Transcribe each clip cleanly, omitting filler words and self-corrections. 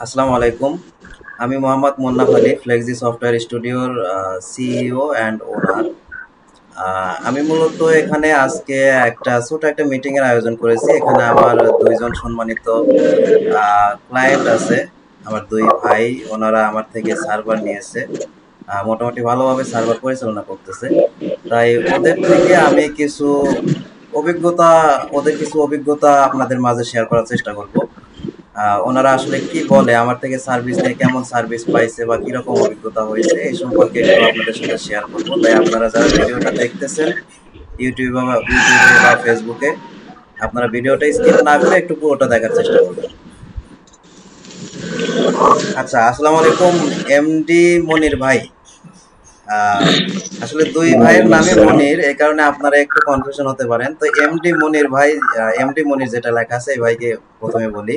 আসসালামু আলাইকুম। আমি মোহাম্মদ মুন্নাফ আলী, ফ্লেক্সি সফটওয়্যার স্টুডিওর সিইও অ্যান্ড ওনার। আমি মূলত এখানে আজকে ছোট একটা মিটিং এর আয়োজন করেছি। এখানে আমার দুইজন সম্মানিত ক্লায়েন্ট আছে, আমার দুই ভাই। ওনারা আমার থেকে সার্ভার নিয়েছে, মোটামুটি ভালোভাবে সার্ভার পরিচালনা করতেছে। তাই অভিজ্ঞতা কিছু অভিজ্ঞতা আপনাদের মাঝে শেয়ার করার চেষ্টা করব। ওনারা আসলে কি বলে, আমার থেকে সার্ভিস নিয়ে কেমন সার্ভিস পাইছে বা কিরকম অভিজ্ঞতা হয়েছে এই সম্পর্কে একটু আপনাদের সাথে শেয়ার করব। তাই আপনারা যারা ভিডিওটা দেখতেছেন ইউটিউবে বা ফেসবুকে, আপনারা ভিডিওটা স্কিপ না করে একটু পুরোটা দেখার চেষ্টা করবেন। আচ্ছা, আসসালামু আলাইকুম এমডি মনির ভাই। আসলে দুই ভাইয়ের নামে মনির, এই কারণে আপনারা একটু কনফিউশন হতে পারেন। তো এমডি মনির ভাই, এমডি মনির যেটা লেখা আছে, এই ভাইকে প্রথমে বলি।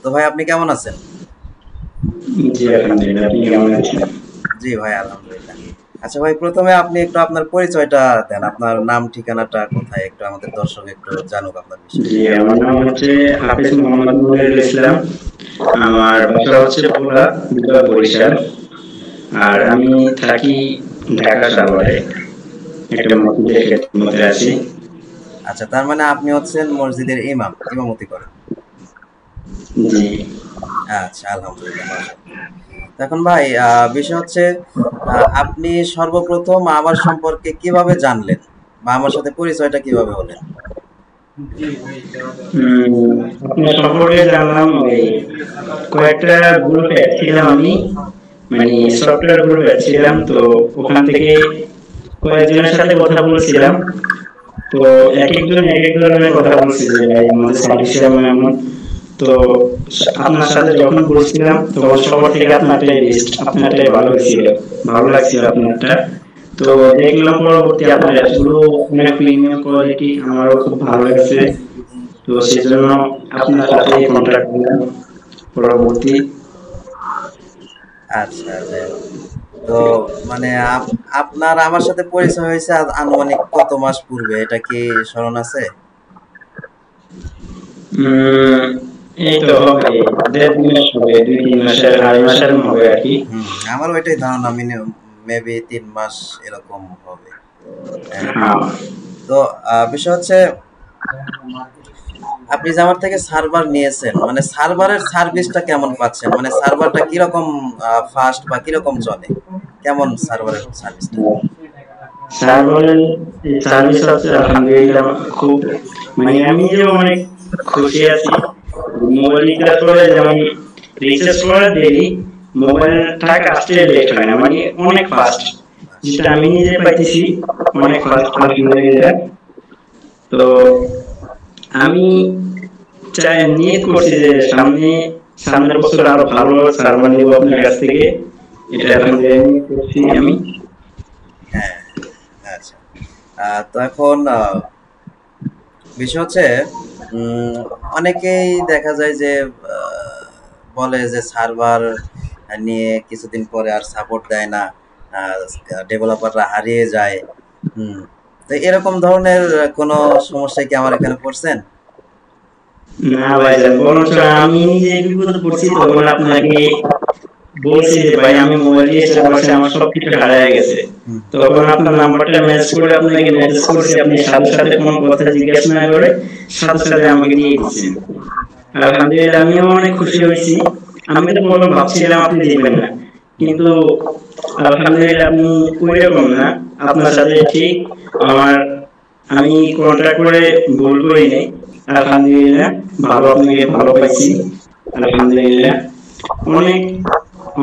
তো ভাই, আপনি কেমন আছেন? জি আলহামদুলিল্লাহ, আপনি কেমন আছেন? জি ভাই, আলহামদুলিল্লাহ। আচ্ছা ভাই, প্রথমে আপনি একটু আপনার পরিচয়টা দেন, আপনার নাম ঠিকানাটা কোথায়, একটু আমাদের দর্শক একটু জানুক আপনার বিষয়ে। জি, আমার নাম হচ্ছে হাফেজ মোহাম্মদ নুরুল ইসলাম। আমার বাসা হচ্ছে ভোলা, বিভাগ বরিশাল। আর আমি থাকি ঢাকা সাভারে, একটা মসজিদের খেদমতে আছি। আচ্ছা, তার মানে আপনি হচ্ছেন মসজিদের ইমামতি করেন। জি। আচ্ছা, আলহামদুলিল্লাহ, মাশাআল্লাহ। তো এখন ভাই, বিষয় হচ্ছে, আপনি সর্বপ্রথম আমার সম্পর্কে কিভাবে জানলেন বা আমার সাথে পরিচয়টা কিভাবে হলেন? আপনার সম্পর্কে জানলাম ওই কয়েকটা গ্রুপে ছিলাম আমি, মানে সফটওয়্যার গ্রুপে ছিলাম, তো ওখান থেকে কয়েকজনের সাথে কথা বলছিলাম। তো এক একজন এক এক ধরনের কথা বলছে যে ভাই আমাদের সার্ভিস এমন এমন। তো আপনার সাথে যখন বলছিলাম তখন সবার থেকে আপনারটাই বেস্ট, আপনারটাই ভালো হয়েছিল, ভালো লাগছিল আপনারটা। তো দেখলাম পরবর্তী আপনার অ্যাপসগুলো অনেক প্রিমিয়াম কোয়ালিটি, আমারও খুব ভালো লাগছে। তো সেজন্য আপনার সাথে কন্ট্যাক্ট করলাম পরবর্তী। আচ্ছা, যাই হোক। তো মানে আপনার আমার সাথে পরিচয় হয়েছে আনুমানিক কত মাস পূর্বে, এটা কি স্মরণ আছে? উম, এই তো হবে 1.5 মাস হবে, 2-3 মাসের, 2.5 মাসের হবে আর কি। আমার ওইটাই ধারণা, মেবি 3 মাস এরকম হবে। হ্যাঁ। হ্যাঁ। তো বিষয় হচ্ছে, আপনি যে আমার থেকে সার্ভার নিয়েছেন, মানে সার্ভারের সার্ভিসটা কেমন পাচ্ছেন, মানে সার্ভারটা কিরকম ফাস্ট বা কিরকম চলে, কেমন সার্ভারের সার্ভিসটা? সার্ভারের সার্ভিস হচ্ছে আলহামদুলিল্লাহ খুব, মানে আমি যে অনেক খুশি আছি। মোবাইল রিচার্জ করে যেমন রিচার্জ করার দেরি, মোবাইলটা কাজটা লেট হয় না, মানে অনেক ফাস্ট। যেটা আমি নিজে পাইতেছি, অনেক ফাস্ট আলহামদুলিল্লাহ। তো আমি চাই, নিয়ত করছি যে সামনের বছর আরো ভালো সার্ভার নিব আপনার কাছ থেকে। এটা আলহামদুলিল্লাহ নিয়ত করছি আমি। হ্যাঁ, আচ্ছা। তো এখন বিষয় হচ্ছে, উম, অনেকেই দেখা যায় যে বলে যে সার্ভার নিয়ে কিছুদিন পরে আর সাপোর্ট দেয় না, ডেভেলপাররা হারিয়ে যায়। হুম। তো এরকম ধরনের কোনো সমস্যায় কি আমার এখানে পড়ছেন? না ভাইজান, বরঞ্চ আমি নিজে বিপদে পড়ছি, তখন আপনাকে বলছি যে ভাই আমি মোবাইল রিচার্জ করছি, আমার সবকিছু হারিয়ে গেছে। হুম। তখন আপনার নাম্বারটা মেসেজ করে আপনাকে মেসেজ করছি, আপনি সাথে সাথে কোনো কথা জিজ্ঞাসা না করে সাথে সাথে আমাকে দিয়ে দিচ্ছেন। আলহামদুলিল্লাহ, আমিও অনেক খুশি হয়েছি। আমি তো প্রথম ভাবছিলাম আপনি দিবেন না, কিন্তু আলহামদুলিল্লাহ আপনি ওই রকম না। আপনার সাথে ঠিক আমার, আমি কন্ট্যাক্ট করে ভুল করিনি। আলহামদুলিল্লাহ ভালো, আপনাকে ভালো পাইছি। আলহামদুলিল্লাহ অনেক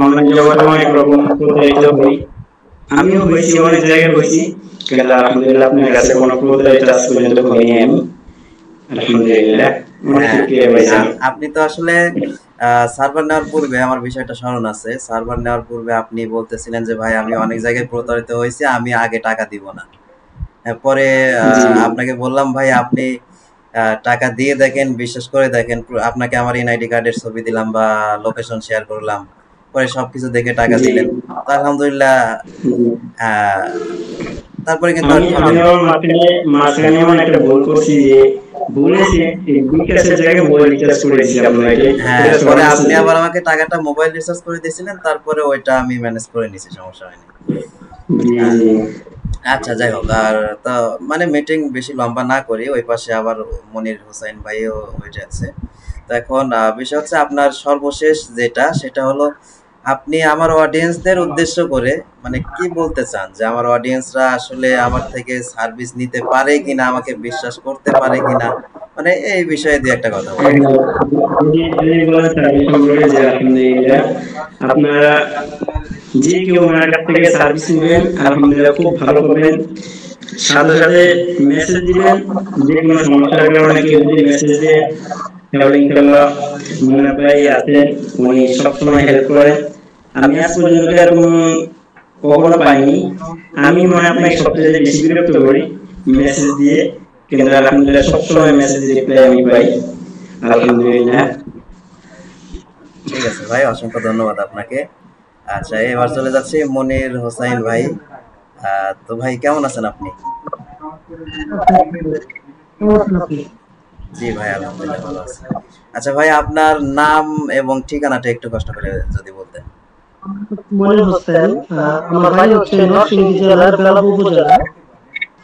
অনলাইন জগতে অনেক রকম প্রতারিত হই, আমিও হয়েছি, অনেক জায়গায় হয়েছি, কিন্তু আলহামদুলিল্লাহ আপনার কাছে কোনো প্রতারিত আজ পর্যন্ত হইনি আমি। আলহামদুলিল্লাহ, অনেক হ্যাঁ, শুক্রিয়া ভাইজান। আপনি তো আসলে সার্ভার নেওয়ার পূর্বে, আমার বিষয়টা স্মরণ আছে, সার্ভার নেওয়ার পূর্বে আপনি বলতেছিলেন যে ভাই আমি অনেক জায়গায় প্রতারিত হয়েছি, আমি আগে টাকা দিব না। পরে জি। আপনাকে বললাম ভাই আপনি টাকা দিয়ে দেখেন, বিশ্বাস করে দেখেন। আপনাকে আমার এনআইডি কার্ডের ছবি দিলাম বা লোকেশন শেয়ার করলাম, পরে সবকিছু দেখে টাকা জি। দিলেন। তো আলহামদুলিল্লাহ, জি। আহ, তারপরে কিন্তু আর আমি ঠকেন আমিও নাই। মাঝখানে মাঝখানে এমন একটা ভুল করছি যে বলেছি বিকাশের জায়গায় মোবাইল রিচার্জ করে দিয়েছি আপনাকে। হ্যাঁ, এটা পরে সবার কাছে আপনি আবার আমাকে টাকাটা মোবাইল রিচার্জ করে দিয়েছিলেন, তারপরে ওইটা আমি ম্যানেজ করে নিছি, সমস্যা হয়নি। জি হ্যাঁ, জি। আচ্ছা যাই হোক। আর তো মানে মিটিং বেশি লম্বা না করি, ওই পাশে আবার মনির হোসাইন ভাইও ওইটা আছে। তো এখন বিষয় হচ্ছে আপনার সর্বশেষ যেটা, সেটা হলো আপনি আমার অডিয়েন্সদের উদ্দেশ্য করে মানে কি বলতে চান, যে আমার অডিয়েন্সরা আসলে আমার থেকে সার্ভিস নিতে পারে কিনা, আমাকে বিশ্বাস করতে পারে কিনা, মানে এই বিষয়ে দিয়ে একটা কথা বলেন। যদি বলেন সার্ভিস সম্পর্কে যে আলহামদুলিল্লাহ আপনারা যে কেউ ওনার কাছ থেকে সার্ভিস নেবেন আলহামদুলিল্লাহ খুব ভালো পাবেন। সাথে সাথে মেসেজ দিবেন, যে কোনো সমস্যার কারণে কেউ যদি মেসেজ দেয় তাহলে ইনশাআল্লাহ মুন্না ভাই আছেন, উনি সবসময় হেল্প করেন। আমি আজ পর্যন্ত এরকম কখনো পাইনি। আমি মনে হয় আপনাকে সবচেয়ে বেশি বিরক্ত করি মেসেজ দিয়ে, কিন্তু আলহামদুলিল্লাহ সবসময় মেসেজ রিপ্লাই আমি পাই আলহামদুলিল্লাহ। ঠিক আছে ভাই, অসংখ্য ধন্যবাদ আপনাকে। আচ্ছা, এবার চলে যাচ্ছি মনির হোসাইন ভাই। তো ভাই কেমন আছেন আপনি? জি ভাই, আলহামদুলিল্লাহ ভালো আছি। আচ্ছা ভাই, আপনার নাম এবং ঠিকানাটা একটু কষ্ট করে যদি বলতেন। মনির হোসেন, আমার বাড়ি হচ্ছে নরসিংদী জেলার বেলাব উপজেলা।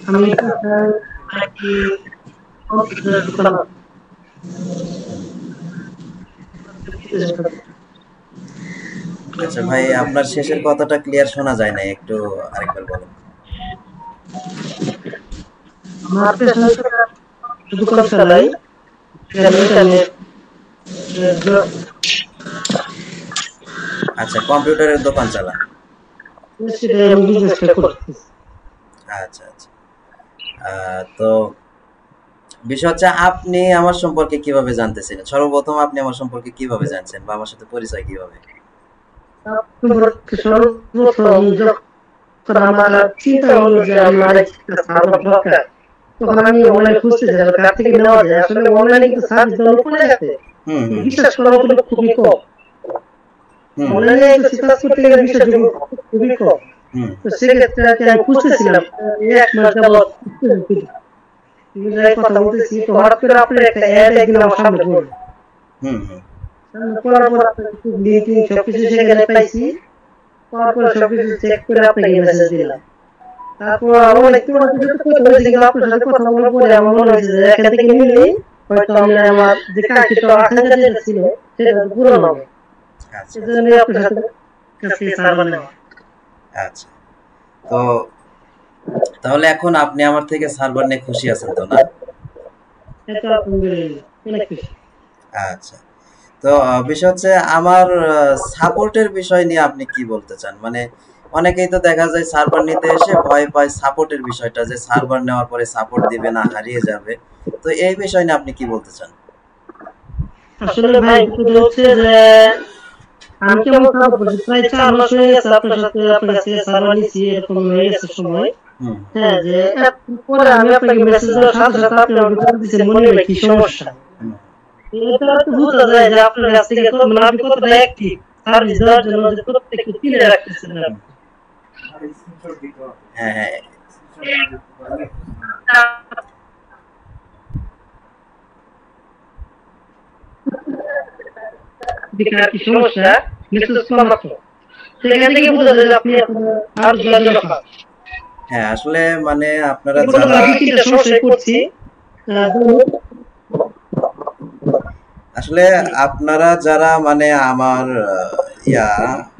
আমি একটি কম্পিউটার দোকান আচ্ছা ভাই, আপনার শেষের কথাটা ক্লিয়ার শোনা যায় না, একটু আরেকবার বলেন। আমার পেশায় দোকান চালাই, ইন্টারনেট আচ্ছা, কম্পিউটারের দোকান চালান। সেটাই আমি বিজনেসটা করতেছি। আচ্ছা আচ্ছা। তো বিষয় হচ্ছে আপনি আমার সম্পর্কে কিভাবে জানতেছেন? সর্বপ্রথম আপনি আমার সম্পর্কে কিভাবে জানছেন, বা আমার সাথে পরিচয় কিভাবে? সর্বপ্রথম যখন আমার চিন্তা হলো যে আমার একটা সার্ভার দরকার, তখন আমি অনলাইন খুঁজতেছিলাম কার থেকে নেওয়া যায়। আসলে অনলাইনে কিন্তু সার্ভিস দেওয়ার উপরে আছে, হুম হুম বিশ্বাস করার মতো লোক খুবই কম। হুম অনলাইনে সার্চ করতে গেলে বিশ্বাসযোগ্য খুবই কম। হুম তো সেক্ষেত্রে আর কি আমি খুঁজতেছিলাম, এক মাস যাবত কথা বলতেছি, তো হঠাৎ করে আপনার একটা অ্যাড একদিন আমার সামনে পড়লো। হুম হুম সামনে পড়ার পর আপনার লিঙ্ক সবকিছু সেখানে পাইছি, পাওয়ার পর সবকিছু চেক করে আপনাকে মেসেজ দিলাম। তারপর অনেক তোমার সাথে কথা হয়েছে, কিন্তু আপনার সাথে কথা বলার পরে আমার মনে হয়েছে যে এখান থেকে নিলেই হয়তো আমি আমার যে কাঙ্ক্ষিত আকাঙ্ক্ষা যেটা ছিল সেটা পূরণ হবে। আচ্ছা সেজন্য আপনার সাথে কাছে সার্ভার নেওয়া। আচ্ছা। তো তাহলে এখন আপনি আমার থেকে সার্ভার নিয়ে খুশি আছেন তো, না? এটা আলহামদুলিল্লাহ অনেক খুশি। আচ্ছা। তো বিষয় হচ্ছে আমার সাপোর্টের বিষয় নিয়ে আপনি কি বলতে চান? মানে অনেকেই তো দেখা যায় সার্ভার নিতে এসে ভয় পায় সাপোর্টের বিষয়টা, যে সার্ভার নেওয়ার পরে সাপোর্ট দিবে না, হারিয়ে যাবে। তো এই বিষয় নিয়ে আপনি কি বলতে চান? আসলে ভাই বিষয়টা হচ্ছে যে আমি কেমন সার্ভার করছি, প্রায় 4 মাস হয়ে গেছে আপনার সাথে, আপনার কাছে সার্ভার নিচ্ছি, এরকম হয়ে গেছে সময়। হুম হ্যাঁ, যে পরে আমি আপনাকে মেসেজ দেওয়ার সাথে সাথে আপনি আমাকে বলে দিচ্ছেন মনির ভাই কি সমস্যা। হুম। এটা তো বোঝা যায় যে আপনার কাছ থেকে মানে আপনি কতটা অ্যাক্টিভ সার্ভিস দেওয়ার জন্য, যে প্রত্যেককে চিনে রাখতেছেন আপনি। হ্যাঁ হ্যাঁ। বেকার কি সমস্যা মেসেজ করা মাত্র সেখান থেকে বোঝা যায় যে আপনি আর যোগাযোগ রাখা। হ্যাঁ, আসলে মানে আপনারা এগুলো যারা আমি তিনটা সমস্যায় করছি। আসলে আপনারা যারা মানে আমার ইয়া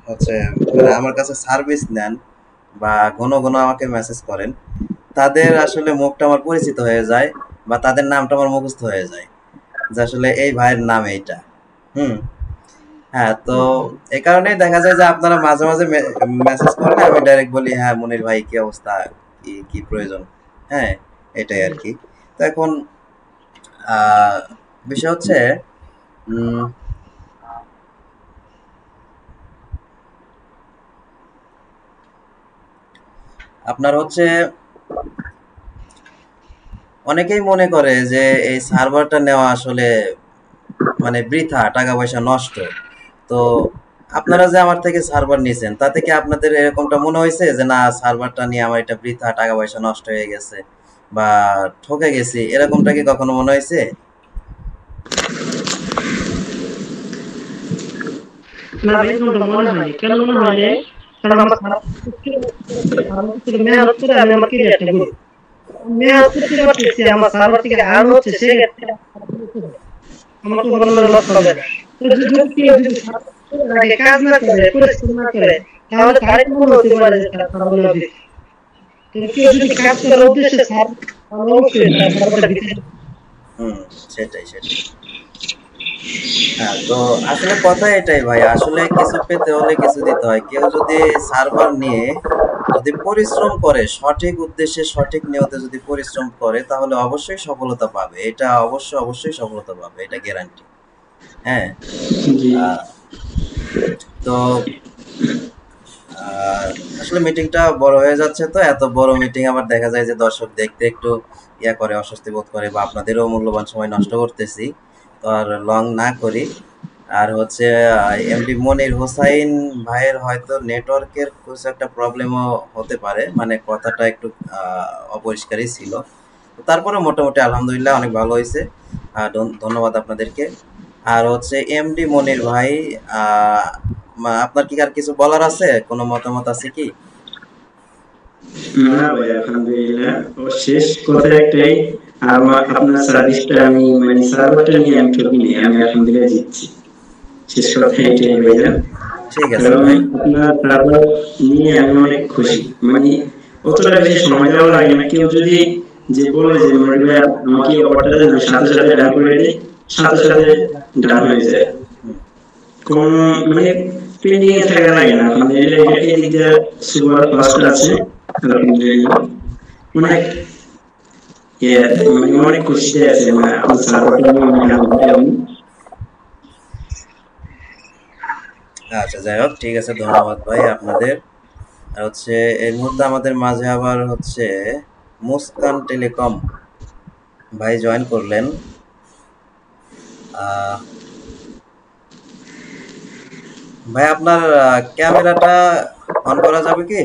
হচ্ছে মানে আমার কাছে সার্ভিস নেন বা ঘন ঘন আমাকে মেসেজ করেন, তাদের আসলে মুখটা আমার পরিচিত হয়ে যায়, বা তাদের নামটা আমার মুখস্থ হয়ে যায়, যে আসলে এই ভাইয়ের নাম এইটা। হুম। হ্যাঁ, তো এই কারণেই দেখা যায় যে আপনারা মাঝে মাঝে মেসেজ করলে আমি ডাইরেক্ট বলি, হ্যাঁ মনির ভাই কি অবস্থা, কি কি প্রয়োজন। হ্যাঁ, এটাই আর কি। তো এখন আহ, বিষয় হচ্ছে উম, আপনার হচ্ছে অনেকেই মনে করে যে এই সার্ভারটা নেওয়া আসলে মানে বৃথা, টাকা পয়সা নষ্ট। তো আপনারা যে আমার থেকে সার্ভার নিয়েছেন, তাতে কি আপনাদের এরকমটা মনে হয়েছে যে না সার্ভারটা নিয়ে আমার এটা বৃথা, টাকা পয়সা নষ্ট হয়ে গেছে, বা ঠকে গেছি, এরকমটা কি কখনো মনে হয়েছে? না এরকমটা মনে হয়নি। কেন মনে হয়নি? কারণ আমার মেহনত করে আমি আমার ক্যারিয়ারটা গড়ি। মেহনত করতে পারতেছি, আমার সার্ভার থেকে আর্ন হচ্ছে, সেক্ষেত্রে আমার তো কোনো লস হবে না। তো যদি কেউ যদি আগে কাজ না করে, পরিশ্রম না করে, তাহলে তার একটা মনে হতে পারে যে তার সার্ভার লস দিচ্ছে। কিন্তু কেউ যদি কাজ করার উদ্দেশ্যে তাহলে অবশ্যই তার সার্ভারটা দিতে হবে। সেটাই সেটাই। হ্যাঁ, তো আসলে কথা এটাই ভাই, আসলে কিছু পেতে হলে কিছু দিতে হয়। কেউ যদি সার্ভার নিয়ে যদি পরিশ্রম করে, সঠিক উদ্দেশ্যে সঠিক নিয়তে যদি পরিশ্রম করে, তাহলে অবশ্যই সফলতা পাবে। এটা অবশ্যই সফলতা পাবে, এটা গ্যারান্টি। হ্যাঁ। জি আহ, তো আহ, আসলে মিটিংটা বড় হয়ে যাচ্ছে, তো এত বড় মিটিং আবার দেখা যায় যে দর্শক দেখতে একটু ইয়া করে, অস্বস্তি বোধ করে, বা আপনাদেরও মূল্যবান সময় নষ্ট করতেছি। তো আর লং না করি। আর হচ্ছে এমডি মনির হোসাইন ভাইয়ের হয়তো নেটওয়ার্কের কিছু একটা প্রবলেমও হতে পারে, মানে কথাটা একটু অপরিষ্কারই ছিল। তো তারপরে মোটামুটি আলহামদুলিল্লাহ অনেক ভালো হয়েছে। ধন্যবাদ আপনাদেরকে। আর হচ্ছে এমডি মনির ভাই, আপনার কি আর কিছু বলার আছে? কোনো মতামত আছে কি? না ভাই আলহামদুলিল্লাহ, ও শেষ কথা একটাই, আমার আপনার সার্ভিসটা আমি মানে সার্ভারটা নিয়ে আমি ঠকিনি, আমি আলহামদুলিল্লাহ জিতছি। শেষ কথা এটাই ভাইয়া। ঠিক আছে কারণ ভাই। আপনার সার্ভার নিয়ে আমি অনেক খুশি। মানে অতটা বেশি সময় দেওয়া লাগে না। কেউ যদি যে বলে যে মনির ভাই আমাকে এই অফারটা দেন, আমি সাথে সাথে ডান করে দিই, সাথে সাথে ডান হয়ে যায়। কোন মানে পেন্ডিং এ থাকা লাগে না। আলহামদুলিল্লাহ এই দিক দিয়ে সুপার ফাস্ট আছে। আলহামদুলিল্লাহ অনেক মানে অনেক খুশিতে আছে আমার সার্ভারটা নিয়ে অনেক আনন্দে আমি। আচ্ছা, যাই হোক, ঠিক আছে, ধন্যবাদ ভাই আপনাদের। আর হচ্ছে এই মুহূর্তে আমাদের মাঝে আবার হচ্ছে মুস্কান টেলিকম ভাই জয়েন করলেন। ভাই আপনার ক্যামেরাটা অন করা যাবে কি?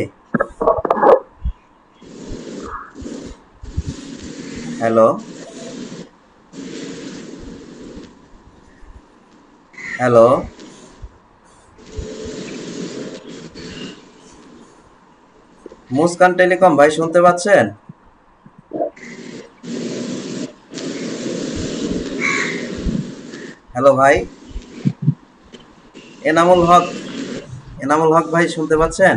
Hello, hello. মুস্কান টেলিকম ভাই শুনতে পাচ্ছেন? হ্যালো ভাই। এনামুল হক, এনামুল হক ভাই শুনতে পাচ্ছেন?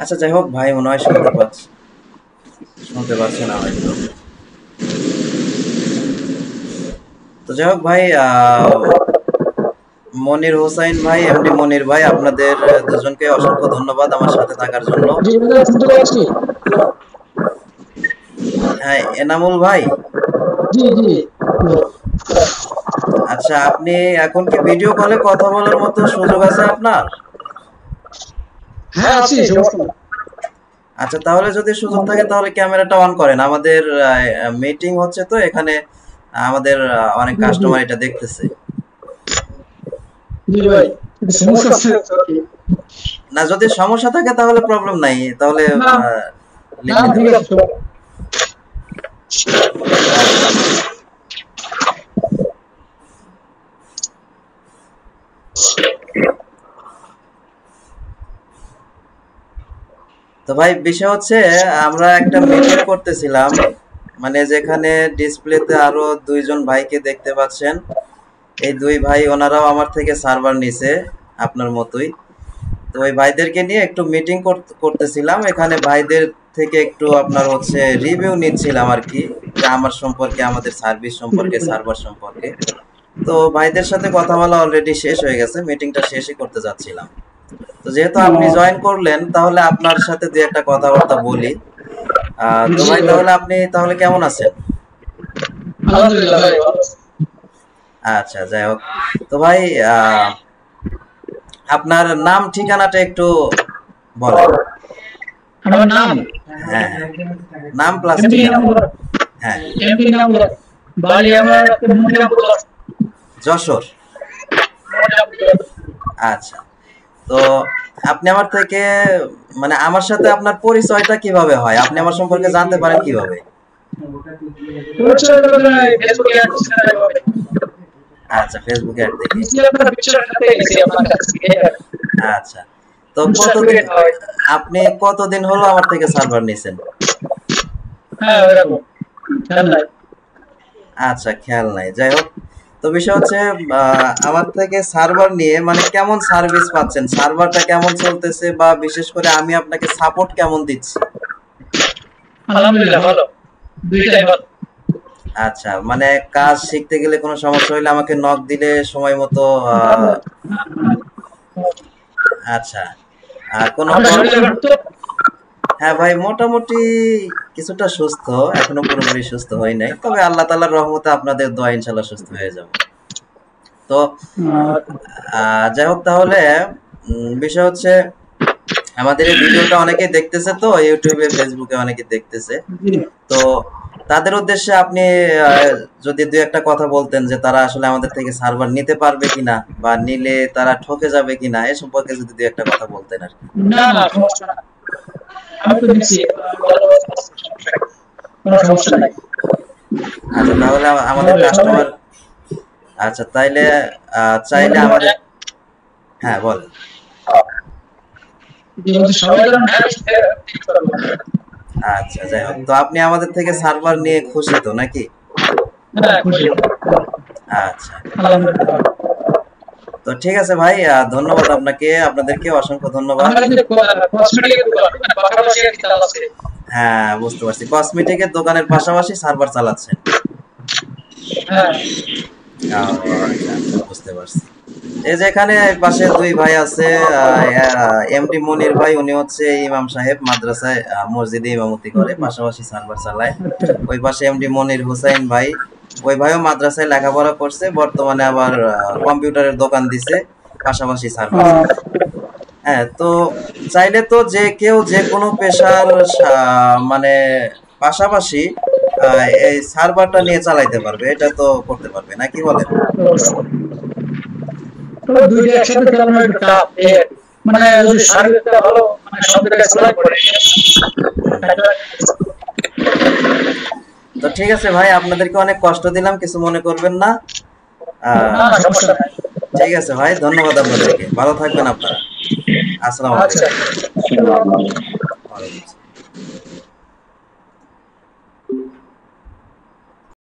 আচ্ছা, যাই হোক, ভাই মনে হয় শুনতে পাচ্ছে না হয়তো। তো যাই হোক ভাই, মনির হোসাইন ভাই, এমডি মনির ভাই, আপনাদের দুজনকে অসংখ্য ধন্যবাদ আমার সাথে থাকার জন্য। হ্যাঁ, এনামুল ভাই। জি জি। আচ্ছা, আপনি এখন কি ভিডিও কলে কথা বলার মতো সুযোগ আছে আপনার? হ্যাঁ আছি, সমস্যা নেই। আচ্ছা, তাহলে যদি সুযোগ থাকে তাহলে ক্যামেরাটা অন করেন। আমাদের মিটিং হচ্ছে, তো এখানে আমাদের অনেক কাস্টমার এটা দেখতেছে। জি ভাই, সমস্যা আছে। না, যদি সমস্যা থাকে তাহলে প্রবলেম নাই, তাহলে না লিখে ঠিক দেবেন। আছে। তো ভাই, বিষয় হচ্ছে আমরা একটা মিটিং করতেছিলাম, মানে যেখানে ডিসপ্লেতে আরো দুইজন ভাইকে দেখতে পাচ্ছেন। এই দুই ভাই, ওনারাও আমার থেকে সার্ভার নিছে আপনার মতোই। তো ওই ভাইদেরকে নিয়ে একটু মিটিং করতেছিলাম এখানে। ভাইদের থেকে একটু আপনার হচ্ছে রিভিউ নিচ্ছিলাম আর কি, যে আমার সম্পর্কে, আমাদের সার্ভিস সম্পর্কে, সার্ভার সম্পর্কে। তো ভাইদের সাথে কথা বলা অলরেডি শেষ হয়ে গেছে, মিটিংটা শেষই করতে যাচ্ছিলাম। তো যেহেতু আপনি জয়েন করলেন, তাহলে আপনার সাথে দুই একটা কথাবার্তা বলি। তো ভাই, তাহলে আপনি তাহলে কেমন আছেন? আলহামদুলিল্লাহ ভাই। আচ্ছা, যাই হোক। তো ভাই, আপনার নাম ঠিকানাটা একটু বলেন। আমার নাম, হ্যাঁ, নাম প্লাস ঠিকানা। হ্যাঁ, এমপি নাম বাড়ি আমার যশোর। আচ্ছা, তো আপনি আমার থেকে মানে আমার সাথে আপনার পরিচয়টা কিভাবে হয়? আপনি আমার সম্পর্কে জানতে পারেন কিভাবে? আচ্ছা, ফেসবুকে অ্যাড দেখে। আচ্ছা, তো কতদিন আপনি কতদিন হলো আমার থেকে সার্ভার নিছেন? আচ্ছা, খেয়াল নাই। যাই হোক, তো বিষয় হচ্ছে আমার থেকে সার্ভার নিয়ে মানে কেমন সার্ভিস পাচ্ছেন, সার্ভারটা কেমন চলতেছে, বা বিশেষ করে আমি আপনাকে সাপোর্ট কেমন দিচ্ছি? আলহামদুলিল্লাহ ভালো, দুইটাই ভালো। আচ্ছা, মানে কাজ শিখতে গেলে কোনো সমস্যা হইলে আমাকে নক দিলে সময় মতো আচ্ছা, আর কোনো হ্যাঁ ভাই, মোটামুটি কিছুটা সুস্থ, এখনো পুরোপুরি সুস্থ হই নাই, তবে আল্লাহ তাআলার রহমতে আপনাদের দোয়া ইনশাআল্লাহ সুস্থ হয়ে যাব। তো যাই হোক, তাহলে বিষয় হচ্ছে আমাদের এই ভিডিওটা অনেকে দেখতেছে, তো ইউটিউবে ফেসবুকে অনেকে দেখতেছে, তো তাদের উদ্দেশ্যে আপনি যদি দুই একটা কথা বলতেন যে তারা আসলে আমাদের থেকে সার্ভার নিতে পারবে কিনা, বা নিলে তারা ঠকে যাবে কিনা, এ সম্পর্কে যদি দুই একটা কথা বলতেন আর কি। না না, সমস্যা না, আমি তো দিচ্ছি, কোনো সমস্যা নাই। আচ্ছা, তাহলে আমাদের কাস্টমার, আচ্ছা তাইলে চাইলে আমাদের, হ্যাঁ বল। আচ্ছা, যাই হোক, তো আপনি আমাদের থেকে সার্ভার নিয়ে খুশি তো নাকি? আচ্ছা, তো ঠিক আছে ভাই, ধন্যবাদ আপনাকে, আপনাদেরকে অসংখ্য ধন্যবাদ। হ্যাঁ, বুঝতে পারছি, কসমেটিকের দোকানের পাশাপাশি সার্ভার চালাচ্ছেন। আচ্ছা, বুঝতে পারছি। এই যে এখানে পাশে দুই ভাই আছে, এমডি মনির ভাই, উনি হচ্ছে ইমাম সাহেব, মাদ্রাসায় মসজিদে ইমামতি করে, পাশাপাশি সার্ভার চালায়। ওই পাশে এমডি মনির হুসাইন ভাই, ওই ভাইও মাদ্রাসায় লেখাপড়া করছে, বর্তমানে আবার কম্পিউটারের দোকান দিছে, পাশাপাশি সার্ভার। হ্যাঁ, তো চাইলে তো যে কেউ যে কোনো পেশার মানে পাশাপাশি এই সার্ভারটা নিয়ে চালাইতে পারবে, এটা তো করতে পারবে নাকি বলেন? দুইটা একসাথে চালানো একটু টাফ, মানে যদি সার্ভিসটা ভালো, মানে সব জায়গায় চালাই পড়ে। তো ঠিক আছে ভাই, আপনাদেরকে অনেক কষ্ট দিলাম, কিছু মনে করবেন না। ঠিক আছে ভাই, ধন্যবাদ আপনাদেরকে, ভালো থাকবেন আপনারা। আসসালামু আলাইকুম।